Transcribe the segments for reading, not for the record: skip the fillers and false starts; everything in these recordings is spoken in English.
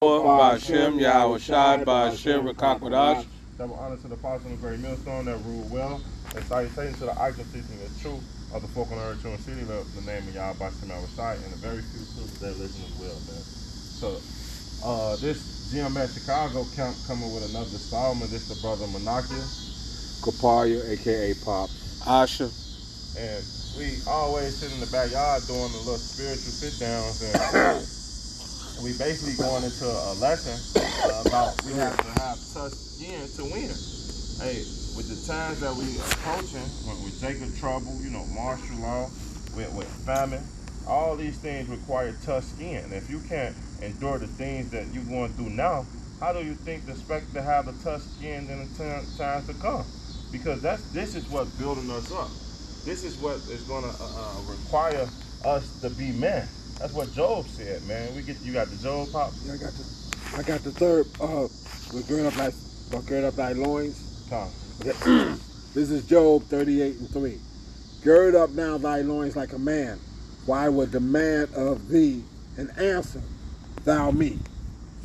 Ba'Shem Yahweh Shai Ba'Shem Rakakwadash. Double honor to the apostle of the great millstone that ruled well, and salutations to the icon teaching the truth of the folk on earth, true and city, the name of Yahweh Ba'Shem Yahweh Shai, and the very few sisters that listen as well, man. So, this GMS Chicago camp coming with another installment. This the brother Manakia. Kaparia, aka Pop. Asha. And we always sit in the backyard doing a little spiritual sit downs, and we basically going into a lesson about we have to have tough skin to win. Hey, with the times that we approaching, with Jacob trouble, martial law, with famine, all these things require tough skin. And if you can't endure the things that you're going through now, how do you think to expect to have the tough skin in the times to come? Because this is what's building us up. This is what is going to require us to be men. That's what Job said, man. You got the Job, Pop? Yeah, I got the third. We gird up thy loins. Tom. Okay. This is Job 38:3. Gird up now thy loins like a man. Why would demand of thee an answer, thou me?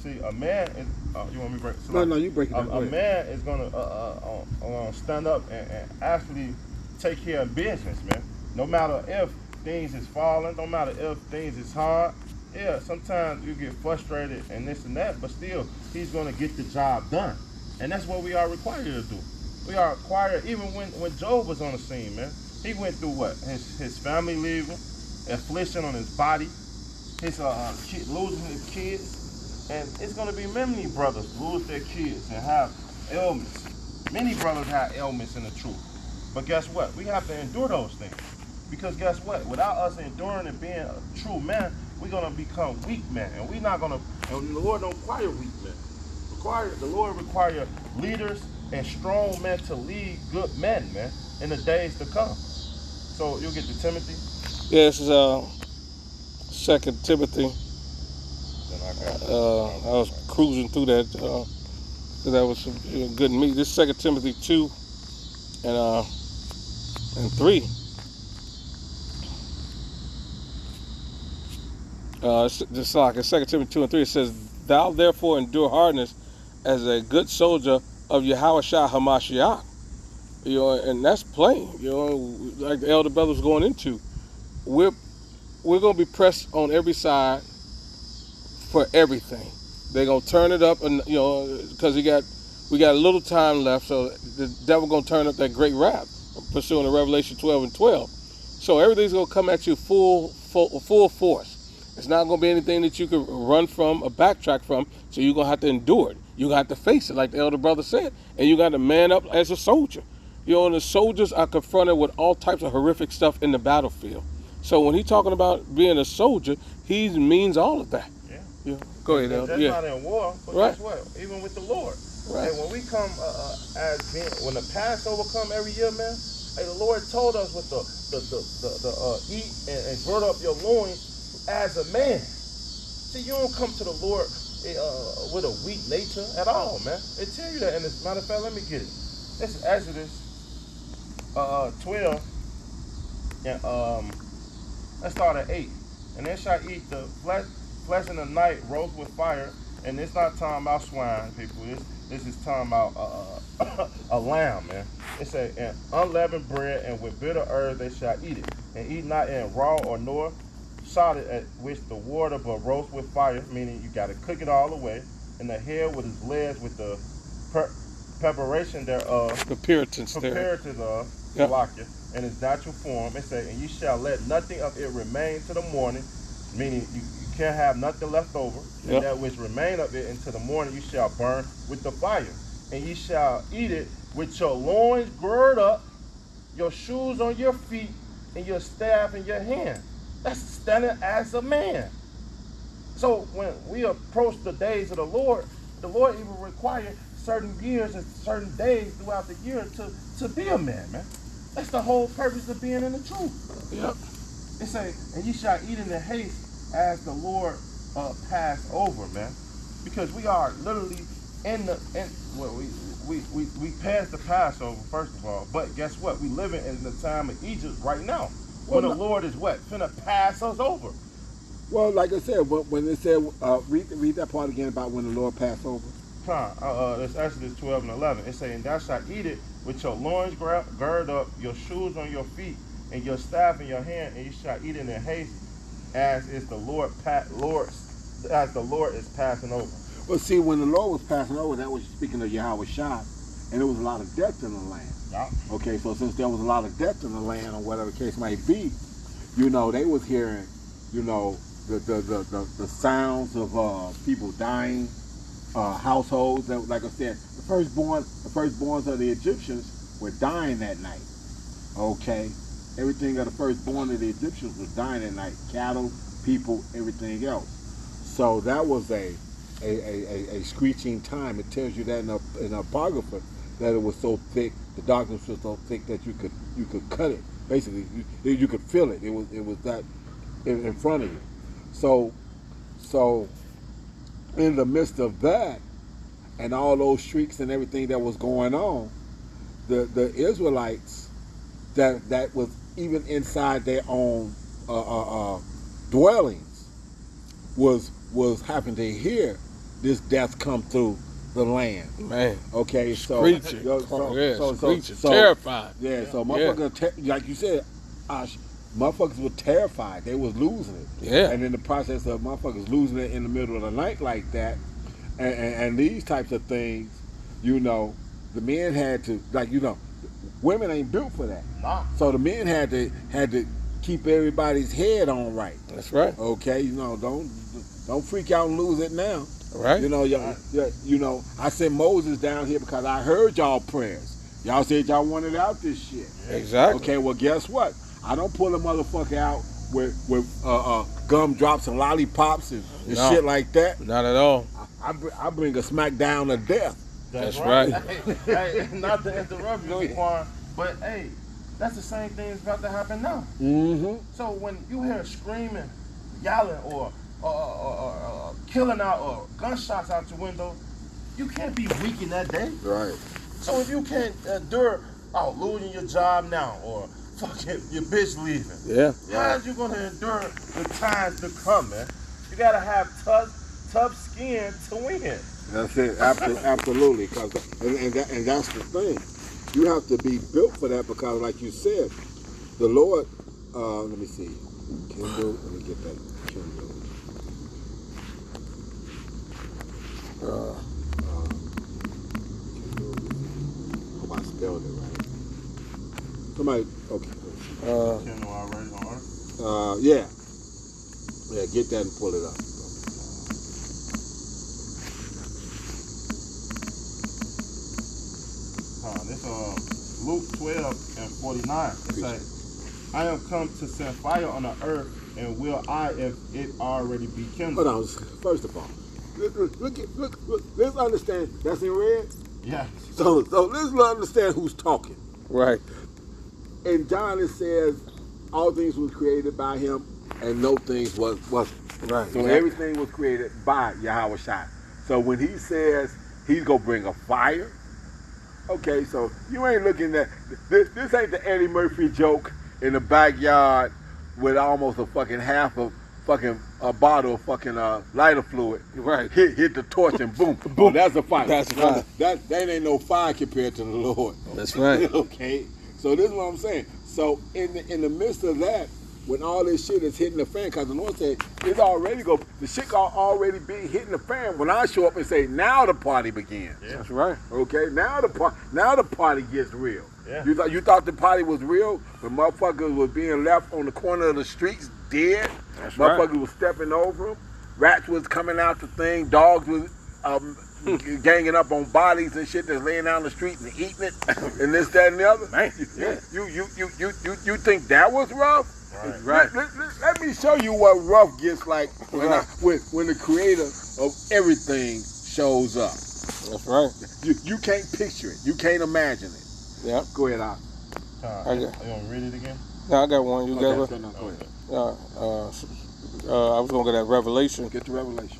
See, a man is. You want me to break? No, you break it down. A man is gonna stand up and actually take care of business, man. No matter if things is falling, no matter if things is hard. Yeah, sometimes you get frustrated and this and that, but still, he's gonna get the job done, and that's what we are required to do. We are required, even when Job was on the scene, man. He went through what? His family leaving, affliction on his body, his losing his kids, and it's gonna be many brothers lose their kids and have ailments. Many brothers have ailments in the truth, but guess what? We have to endure those things. Because guess what? Without us enduring and being a true man, we're gonna become weak men, and we're not gonna. And the Lord don't require weak men. The Lord require leaders and strong men to lead good men, man, in the days to come. So you'll get to Timothy. Yeah, this is 2 Timothy. I was cruising through that. That was some good meat. This is 2 Timothy 2 and 3. Just like in 2 Timothy 2 and 3, it says, "Thou therefore endure hardness as a good soldier of Yahweh Shai HaMashiach." And that's plain. Like the elder brother was going into, we're gonna be pressed on every side for everything. They're gonna turn it up, and because we got a little time left, so the devil gonna turn up that great rap, pursuing the Revelation 12 and 12. So everything's gonna come at you full force. It's not going to be anything that you can run from or backtrack from, so you're going to have to endure it. You're going to have to face it, like the elder brother said, and you got to man up as a soldier. And the soldiers are confronted with all types of horrific stuff in the battlefield. So when he's talking about being a soldier, he means all of that. Yeah. Go ahead, elder. That's not in war, but Right. guess what? Even with the Lord. Right. And when we come when the Passover come every year, man, hey, the Lord told us with the eat and gird up your loins as a man. See, you don't come to the Lord with a weak nature at all, man. It tell you that. And as a matter of fact, let me get it. This is Exodus 12, and let's start at 8. And they shall eat the flesh in the night, roast with fire. And it's not talking about swine, people. This is talking about a lamb, man. It says, "And unleavened bread, and with bitter herbs they shall eat it, and eat not in raw or nor solid at which the water, but roast with fire," meaning you got to cook it all the way, "and the head with his legs with the preparation thereof," The Puritans there. preparative of, "in its natural form." It says, "And you shall let nothing of it remain to the morning," meaning you can't have nothing left over. "And that which remain of it until the morning you shall burn with the fire. And you shall eat it with your loins girded up, your shoes on your feet, and your staff in your hand." That's standing as a man. So when we approach the days of the Lord even requires certain years and certain days throughout the year to be a man, man. That's the whole purpose of being in the truth. Yep. It say, "And you shall eat in the haste as the Lord passed over," man. Because we are literally we passed the Passover, first of all. But guess what? We living in the time of Egypt right now. When the Lord is what? Finna pass us over. Well, like I said, when it said, read that part again about when the Lord passed over. It's Exodus 12 and 11. It's saying, thou shalt eat it with your loins girded up, your shoes on your feet, and your staff in your hand, and you shall eat it in haste, as is the as the Lord is passing over. Well, see, when the Lord was passing over, that was speaking of Yahweh Shai, and there was a lot of death in the land. Yeah. Okay, so since there was a lot of death in the land, or whatever the case might be, you know, they was hearing, you know, the sounds of people dying, households. That, like I said, the firstborns of the Egyptians were dying that night. Okay, everything of the firstborn of the Egyptians was dying at night. Cattle, people, everything else. So that was a screeching time. It tells you that in the Apocrypha that it was so thick, the darkness was so thick that you could cut it. Basically, you could feel it. It was that in front of you. So in the midst of that and all those shrieks and everything that was going on, the Israelites that was even inside their own dwellings was having to hear this death come through the land. Man. Okay, so Screeching. Screeching. Terrified. Yeah, so motherfuckers, like you said, Ash, motherfuckers were terrified. They was losing it. Yeah. And in the process of motherfuckers losing it in the middle of the night like that, and these types of things, you know, the men had to, like, you know, women ain't built for that. Nah. So the men had to keep everybody's head on right. That's right. Okay, you know, don't freak out and lose it now. Right. You know, you know, I sent Moses down here because I heard y'all prayers. Y'all said y'all wanted out this shit. Exactly. Okay, well, guess what? I don't pull a motherfucker out with gumdrops and lollipops and No. shit like that. Not at all. I bring a smack down to death. That's right. Hey, not to interrupt you, Quan, but hey, that's the same thing that's about to happen now. Mm-hmm. So when you hear screaming, yelling, or killing out, or gunshots out your window, you can't be weak in that day. Right. So if you can't endure, losing your job now, or fucking your bitch leaving, Yeah. how is you gonna endure the times to come, man? You gotta have tough skin to win. That's it. Absolutely. And that's the thing. You have to be built for that because, like you said, the Lord. Let me see. Kindle. Let me get that Kindle. Kindle. Hope I spelled it right. Somebody. Okay. Kindle already on Earth. Yeah. Yeah. Get that and pull it up. This Luke 12 and 49. It says, I am come to send fire on the earth, and will I, if it already be kindled. Hold on. First of all, look. Let's understand. That's in red. Yeah. So let's understand who's talking. Right. In John it says, all things was created by him, and no things wasn't. Right. So everything was created by Yahweh Shai. So when he says he's gonna bring a fire, okay, so you ain't looking at this ain't the Eddie Murphy joke in the backyard with almost a fucking half of fucking a bottle of fucking lighter fluid. Right. Hit the torch and boom, boom. Oh, that's a fire. That's a fire. That ain't no fire compared to the Lord. That's right. Okay. So this is what I'm saying. So in the midst of that, when all this shit is hitting the fan, because the Lord said the shit already be hitting the fan when I show up and say, now the party begins. Yeah. That's right. Okay, now the party gets real. Yeah. You thought the party was real when motherfuckers was being left on the corner of the streets dead. That's Motherfuckers right. was stepping over them. Rats was coming out the thing. Dogs was ganging up on bodies and shit that's laying down the street and eating it and this, that, and the other. Man. You think that was rough? Right. Let me show you what rough gets like when the creator of everything shows up. That's right. You can't picture it. You can't imagine it. Yeah. Go ahead, Al. You want to read it again? Now I got one. You got Okay, one? no, go ahead. I was gonna get that Revelation. Get to Revelation.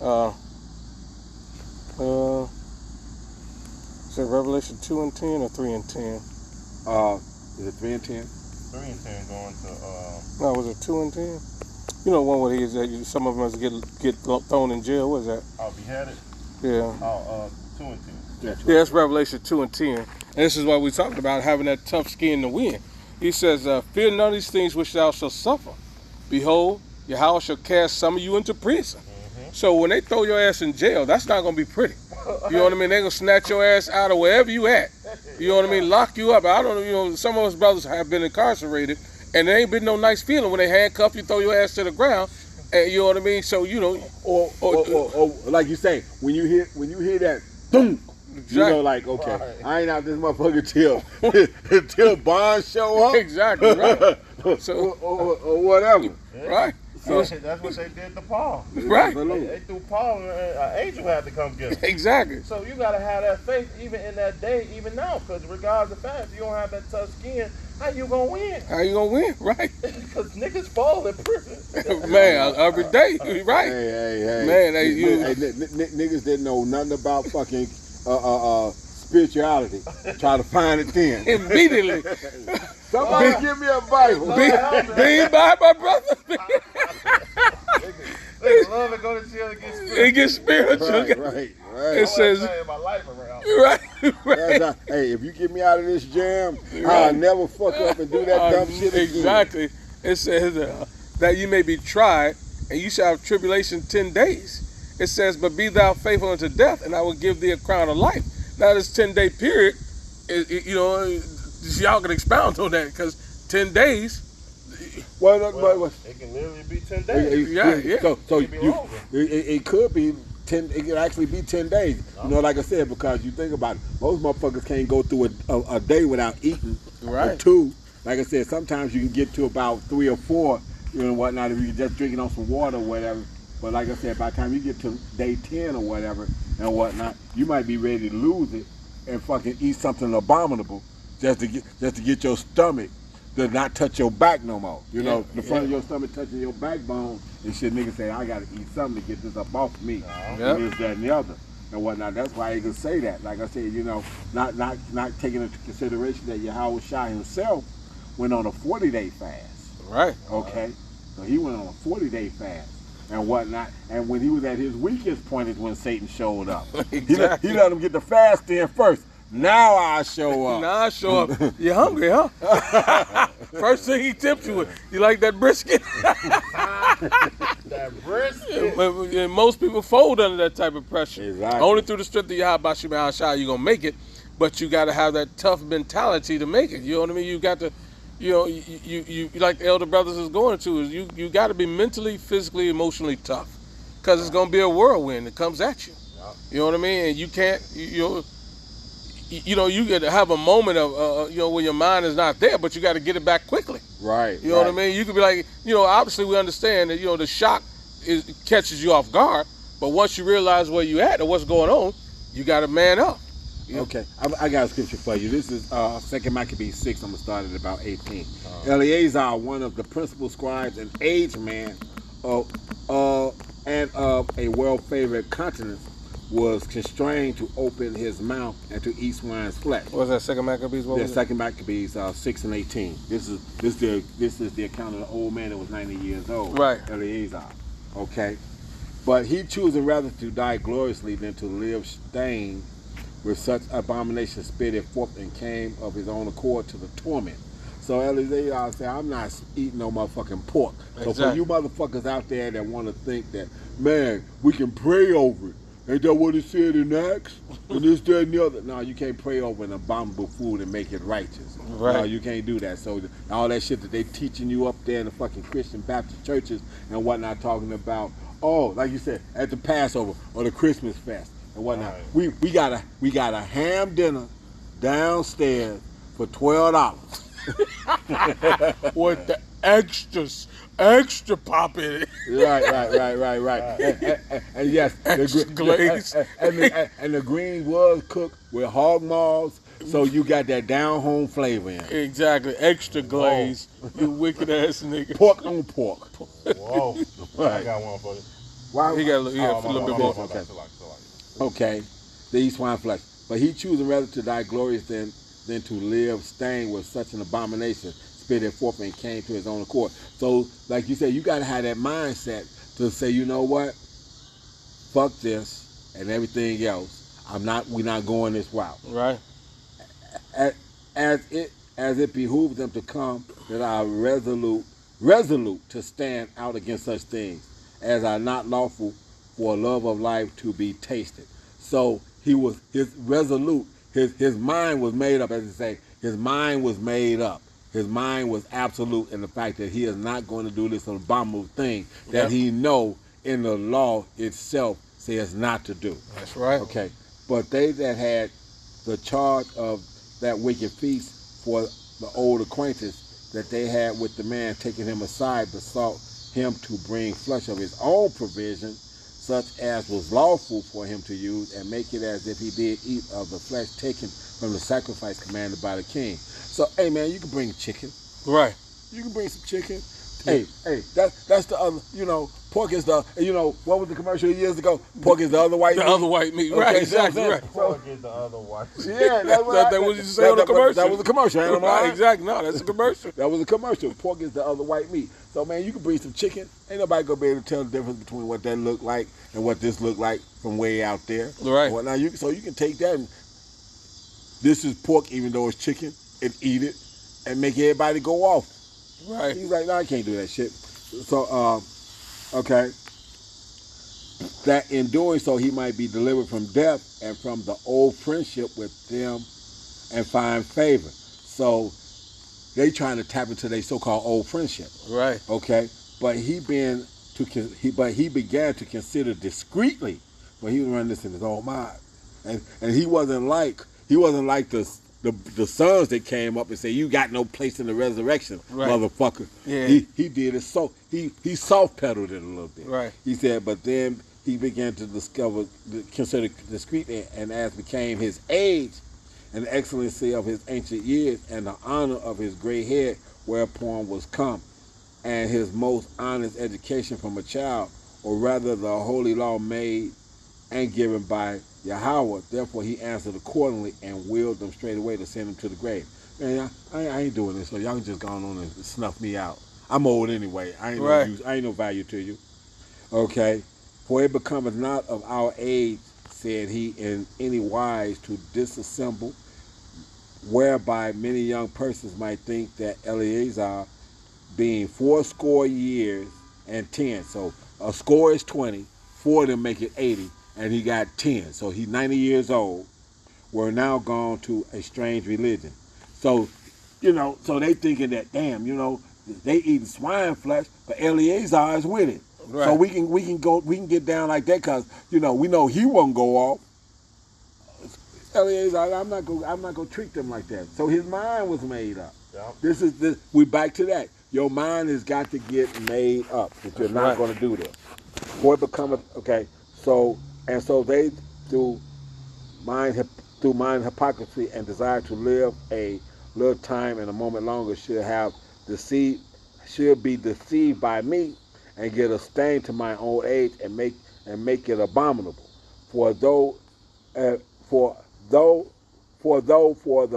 Is it Revelation 2 and 10 or 3 and 10? Is it 3 and 10? 3 and 10 going to No, was it 2 and 10? You know, one way is that some of us get thrown in jail. What is that? Oh, beheaded. Yeah. Oh, 2 and 2. That's right. Yeah, that's Revelation 2 and 10. And this is what we talked about, having that tough skin to win. He says, fear none of these things which thou shalt suffer. Behold, Yahweh shall cast some of you into prison. So when they throw your ass in jail, that's not going to be pretty. You know what I mean? They're going to snatch your ass out of wherever you at. You know what I mean? Lock you up. I don't know, you know, some of us brothers have been incarcerated, and there ain't been no nice feeling when they handcuff you, throw your ass to the ground. And you know what I mean? So, you know. Or like you say, when you hear that, boom, Exactly. you know, like, okay, Right. I ain't out this motherfucker till Bond show up. Exactly, right. So, or whatever. Yeah. right. So that's what they did to Paul. Right. Absolutely. They threw Paul, and an angel had to come get him. Exactly. So you gotta have that faith even in that day, even now, because regardless of the fact, if you don't have that tough skin, how you gonna win? How you gonna win? Right. Because niggas fall in prison. Man, every day. Right. Hey. Man, you- niggas didn't know nothing about fucking spirituality. Try to find it then. Immediately. Somebody give me a Bible. Being by my brother. Niggas love to go to jail and get spiritual. It gets spiritual. Right. It says, I my life around. right. Hey, if you get me out of this jam, I'll never fuck up and do that dumb shit again. Exactly. It says that you may be tried, and you shall have tribulation 10 days. It says, but be thou faithful unto death, and I will give thee a crown of life. Now, this 10-day period, you know, y'all can expound on that, because 10 days. Well, It can literally be 10 days. Yeah. So It could be longer. it could be 10. It could actually be 10 days. You know, like I said, because you think about it, most motherfuckers can't go through a day without eating. Or Right. 2. Like I said, sometimes you can get to about 3 or 4, you know, whatnot, if you just drinking on some water or whatever. But like I said, by the time you get to day 10 or whatever and whatnot, you might be ready to lose it and fucking eat something abominable just to get your stomach to not touch your back no more. You know, the front of your stomach touching your backbone and shit. Niggas say, I gotta eat something to get this up off me. Yep. And this, that, and the other. And whatnot. That's why you can say that. Like I said, you know, not taking into consideration that Yahweh Shai himself went on a 40-day fast. Right. Okay? So he went on a 40-day fast and whatnot. And when he was at his weakest point is when Satan showed up. Exactly. He let him get the fast in first. Now I show up. Now I show up. You hungry, huh? First thing he tipped you with. You like that brisket? That brisket. And most people fold under that type of pressure. Exactly. Only through the strength of Yahweh Shai you gonna make it, but you gotta have that tough mentality to make it. You know what I mean? You got to, you know, you like the elder brothers is going to is you got to be mentally, physically, emotionally tough, because it's gonna be a whirlwind that comes at you. You know what I mean? And you can't, you know, you get to have a moment of, you know, where your mind is not there, but you got to get it back quickly. Right. You know what I mean? You could be like, you know, obviously we understand that, you know, the shock catches you off guard, but once you realize where you at and what's going on, you got to man up. Yeah. Okay, I got a scripture for you. This is 2 Maccabees 6. I'm going to start at about 18. Eleazar, one of the principal scribes, an aged man, and of a well-favored countenance, was constrained to open his mouth and to eat swine's flesh. What was that, 2 Maccabees? What The was it? 2 Maccabees 6 and 18. This is the account of the old man that was 90 years old. Right. Eleazar. Okay. But he choosing rather to die gloriously than to live stained with such abomination spitted forth and came of his own accord to the torment. So Eleazar said, I'm not eating no motherfucking pork. So for Exactly. you motherfuckers out there that want to think that, man, we can pray over it. Ain't that what it said in Acts? And this, that, and the other. No, you can't pray over an abominable food and make it righteous. Right. No, you can't do that. So all that shit that they teaching you up there in the fucking Christian Baptist churches and whatnot, talking about, oh, like you said, at the Passover or the Christmas fest and whatnot. Right. We got a ham dinner downstairs for $12. With the extra pop in it. Right. And yes, Extra glaze. and the green was cooked with hog maws, so you got that down home flavor in it. Exactly. Extra glaze. You wicked ass nigga. Pork on pork. Whoa. I Right. got one for you. Why? He got a little bit more. Okay. Okay, they eat swine flesh, but he choosing rather to die glorious than to live stained with such an abomination, spit it forth and came to his own accord. So, like you said, you got to have that mindset to say, you know what, fuck this and everything else. We're not going this route. Right. As it behooves them to come that are resolute to stand out against such things as are not lawful for love of life to be tasted. So his mind was made up, as they say, his mind was made up. His mind was absolute in the fact that he is not going to do this abominable thing that he know in the law itself says not to do. That's right. Okay. But they that had the charge of that wicked feast for the old acquaintance that they had with the man, taking him aside, besought him to bring flesh of his own provision, such as was lawful for him to use, and make it as if he did eat of the flesh taken from the sacrifice commanded by the king. So, hey man, you can bring chicken. Right. You can bring some chicken. Hey, that's the other, pork is the, what was the commercial years ago? Pork is the other white meat. The other white meat, right, exactly, right. Pork is the other white meat. Yeah, that's what That was you say on the commercial. That was a commercial. Right, exactly, no, that's a commercial. That was a commercial. Pork is the other white meat. So, man, you can bring some chicken. Ain't nobody going to be able to tell the difference between what that looked like and what this looked like from way out there. Right. Well, now you can take that and this is pork even though it's chicken and eat it and make everybody go off. Right. He's like, no, I can't do that shit. So, okay. That in doing so, he might be delivered from death and from the old friendship with them and find favor. So, they trying to tap into their so-called old friendship. Right. Okay. But he began to consider discreetly, but he was running this in his own mind. And he wasn't like the sons that came up and said, you got no place in the resurrection, motherfucker. Yeah. He did it so he soft pedaled it a little bit. Right. He said, but then he began to consider discreet, and as became his age and the excellency of his ancient years and the honor of his gray head, whereupon was come, and his most honest education from a child, or rather the holy law made and given by Yahweh. Therefore he answered accordingly and willed them straight away to send him to the grave. Man, I ain't doing this, so y'all can just go on and snuff me out. I'm old anyway. I ain't no value to you. Okay. For it becometh not of our age, said he, in any wise to disassemble, whereby many young persons might think that Eleazar, being 80 years and 10, so a score is 20, 4 of them make it 80, and he got 10, so he's 90 years old, were now gone to a strange religion. So, so they thinking that, damn, they eating swine flesh, but Eleazar is with it. Right. So we can get down like that because we know he won't go off. Eleazar, I'm not gonna treat them like that. So his mind was made up. Yeah. We back to that. Your mind has got to get made up that you're not going to do this. For it becometh okay. So they through mind hypocrisy and desire to live a little time and a moment longer should be deceived by me and get a stain to my old age and make it abominable. For the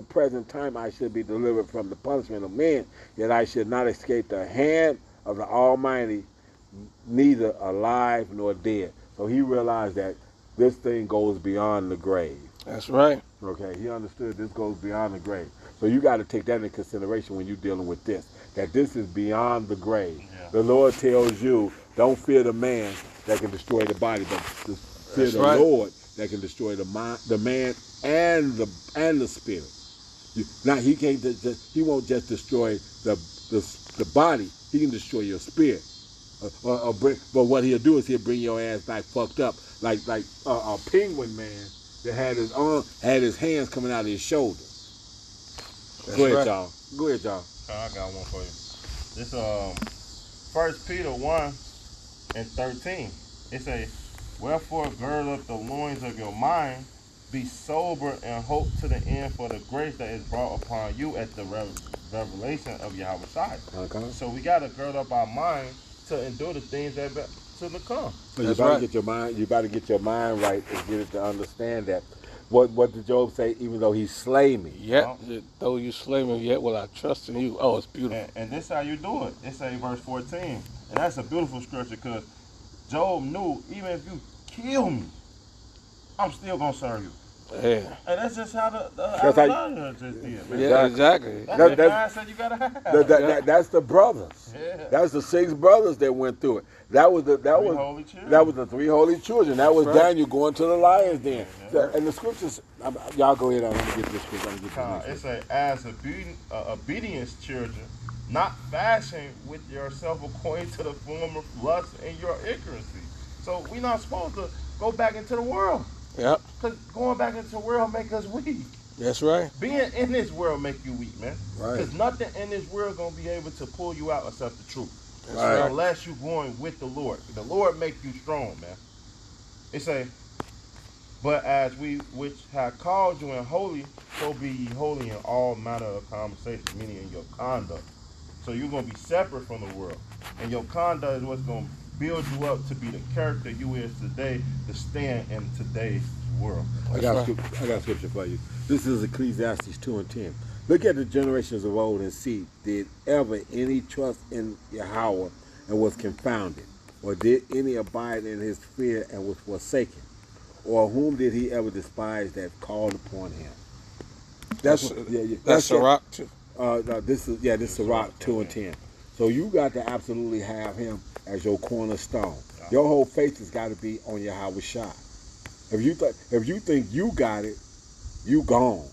present time I should be delivered from the punishment of men, yet I should not escape the hand of the Almighty, neither alive nor dead. So he realized that this thing goes beyond the grave. That's right. Okay, he understood this goes beyond the grave. So you got to take that into consideration when you're dealing with this, that this is beyond the grave. Yeah. The Lord tells you, don't fear the man that can destroy the body, but fear the Lord that can destroy the man and the spirit. Now he won't just destroy the body. He can destroy your spirit. But what he'll do is he'll bring your ass back fucked up, like a penguin man that had his hands coming out of his shoulder. Go ahead, y'all. I got one for you. This 1 Peter 1:13. It says, wherefore gird up the loins of your mind, be sober and hope to the end for the grace that is brought upon you at the revelation of Yahweh Shai. Okay. So we gotta gird up our mind to endure the things that to come. So you got to get your mind right and get it to understand that What did Job say? Even though he slay me. Yet, though you slay me, yet will I trust in you. Oh, it's beautiful. And this how you do it. It say verse 14. And that's a beautiful scripture because Job knew even if you kill me, I'm still going to serve you. Yeah. And that's just how the That's how Abadiah just did, man. Yeah, exactly. That's That- the that's- mindset you got to have. That's the brothers. Yeah. That's the 6 brothers that went through it. That was the Holy children. that was the 3 holy children. That was That's right. Daniel going to the lions den. Yeah. And the scriptures, y'all go ahead. I'm gonna get this scripture. I'm gonna get It this say, as obedience children, not fashioned with yourself according to the form of lust and your ignorance. So we're not supposed to go back into the world. Yep. Because going back into the world make us weak. That's right. Being in this world make you weak, man. Right. Because nothing in this world gonna be able to pull you out except the truth. That's Right. right. Unless you're going with the Lord. The Lord make you strong, man. It say, but as we which have called you in holy, so be ye holy in all manner of conversation, meaning in your conduct. So you're gonna be separate from the world. And your conduct is what's gonna build you up to be the character you is today, to stand in today's world. I got scripture for you. This is Ecclesiastes 2:10. Look at the generations of old and see, did ever any trust in Yahweh and was confounded? Or did any abide in his fear and was forsaken? Or whom did he ever despise that called upon him? That's That's it. Sirach too. No, this is Sirach 2:10. So you got to absolutely have him as your cornerstone. Your whole faith has got to be on Yahweh Shai. If you think you got it, you gone.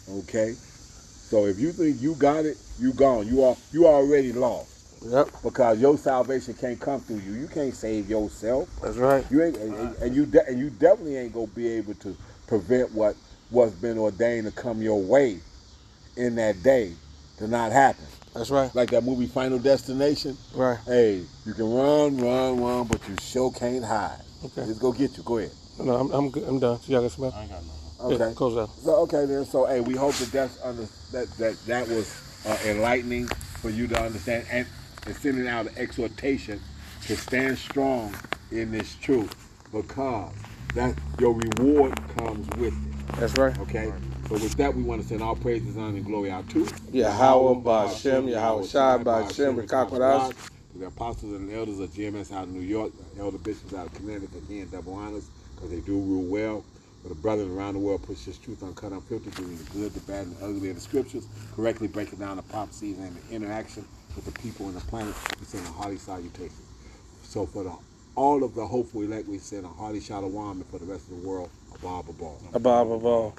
Okay? So if you think you got it, you gone. You already lost. Yep. Because your salvation can't come through you. You can't save yourself. That's right. You ain't, and you definitely ain't gonna be able to prevent what's been ordained to come your way in that day to not happen. That's right. Like that movie Final Destination. Right. Hey, you can run, but you sure can't hide. Okay. Let's go get you. Go ahead. No, I'm good. I'm done. So y'all got some else? I ain't got nothing. Okay. Yeah, close out. So okay then. So hey, we hope that was enlightening for you to understand and sending out an exhortation to stand strong in this truth because that your reward comes with it. That's right. Okay. So with that, we want to send all praises, honor, and glory out to Yahweh Ba'Shem, Yahweh Shai Ba'Shem, Rekakwadash. To the apostles and elders of GMS out of New York, the elder bishops out of Connecticut, again, double honors because they do rule well. For the brothers around the world, push this truth uncut, unfiltered, doing the good, the bad, and the ugly of the scriptures, correctly breaking down the prophecies and the interaction with the people and the planet. We send a hearty salutation. So for all of the hopeful elect, we send a hearty shalom, and for the rest of the world, a Abba. Abba.